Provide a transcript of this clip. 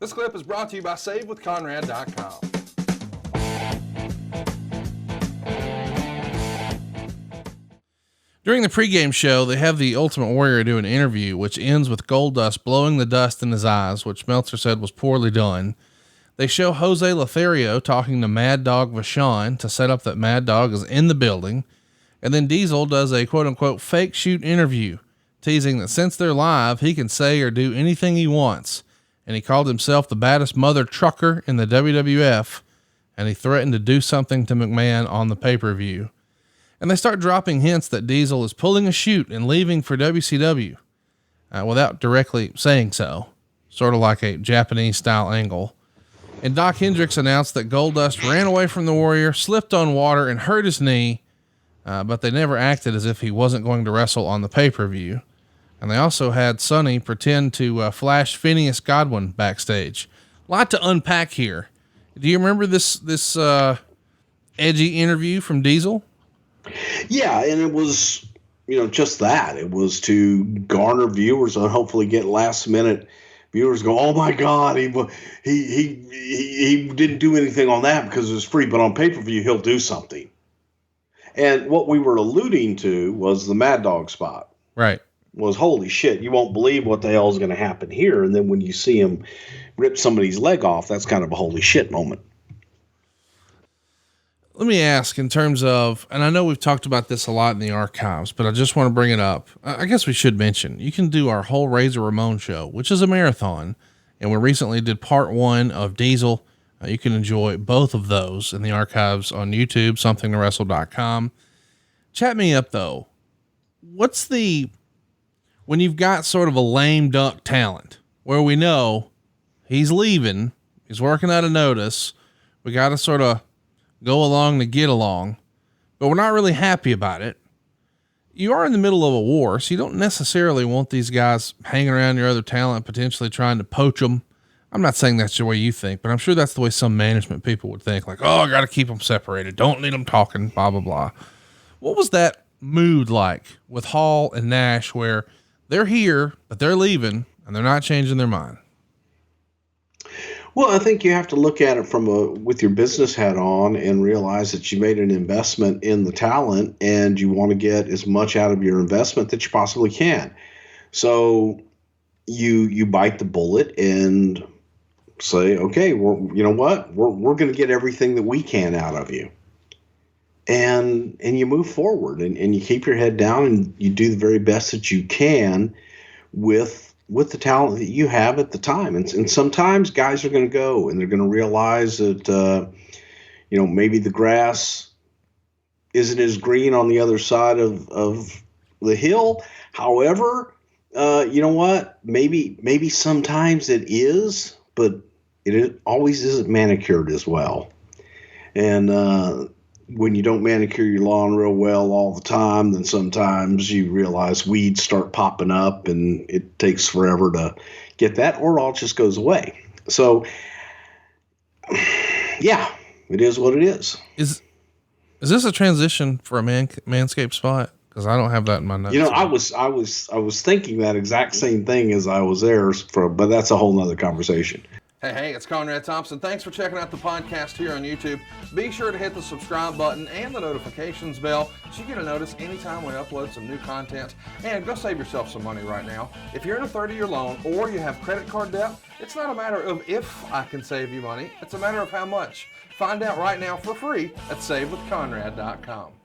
This clip is brought to you by SaveWithConrad.com. During the pregame show, they have the Ultimate Warrior do an interview, which ends with Goldust blowing the dust in his eyes, which Meltzer said was poorly done. They show Jose Lothario talking to Mad Dog Vachon to set up that Mad Dog is in the building. And then Diesel does a quote unquote fake shoot interview, teasing that since they're live, he can say or do anything he wants. And he called himself the baddest mother trucker in the WWF. And he threatened to do something to McMahon on the pay-per-view. And they start dropping hints that Diesel is pulling a shoot and leaving for WCW, without directly saying so, sort of like a Japanese style angle. And Doc Hendricks announced that Goldust ran away from the Warrior, slipped on water and hurt his knee. But they never acted as if he wasn't going to wrestle on the pay-per-view. And they also had Sonny pretend to flash Phineas Godwin backstage. A lot to unpack here. Do you remember this edgy interview from Diesel? Yeah, and it was, just that. It was to garner viewers and hopefully get last minute viewers go, oh my God, he didn't do anything on that because it was free, but on pay-per-view he'll do something. And what we were alluding to was the Mad Dog spot. Right. Was holy shit, you won't believe what the hell is going to happen here. And then when you see him rip somebody's leg off, that's kind of a holy shit moment. Let me ask in terms of, and I know we've talked about this a lot in the archives, but I just want to bring it up. I guess we should mention, you can do our whole Razor Ramon show, which is a marathon. And we recently did part 1 of Diesel. You can enjoy both of those in the archives on YouTube, somethingtowrestle.com. Chat me up though. When you've got sort of a lame duck talent where we know he's leaving, he's working out a notice, we got to sort of go along to get along, but we're not really happy about it. You are in the middle of a war, so you don't necessarily want these guys hanging around your other talent, potentially trying to poach them. I'm not saying that's the way you think, but I'm sure that's the way some management people would think, like, oh, I got to keep them separated. Don't need them talking, blah, blah, blah. What was that mood like with Hall and Nash where they're here, but they're leaving and they're not changing their mind? Well, I think you have to look at it with your business hat on and realize that you made an investment in the talent and you want to get as much out of your investment that you possibly can. So you bite the bullet and say, okay, you know what? We're going to get everything that we can out of you. And you move forward and you keep your head down and you do the very best that you can with the talent that you have at the time. And sometimes guys are going to go and they're going to realize that, maybe the grass isn't as green on the other side of the hill. However, you know what? Maybe sometimes it is, but it always isn't manicured as well. And, when you don't manicure your lawn real well all the time, then sometimes you realize weeds start popping up and it takes forever to get that, or it all just goes away. So yeah, it is what it is. Is this a transition for a Manscaped spot? Cause I don't have that in my notes. I was thinking that exact same thing as I was there but that's a whole nother conversation. Hey, it's Conrad Thompson. Thanks for checking out the podcast here on YouTube. Be sure to hit the subscribe button and the notifications bell so you get a notice anytime we upload some new content. And go save yourself some money right now. If you're in a 30-year loan or you have credit card debt, it's not a matter of if I can save you money. It's a matter of how much. Find out right now for free at SaveWithConrad.com.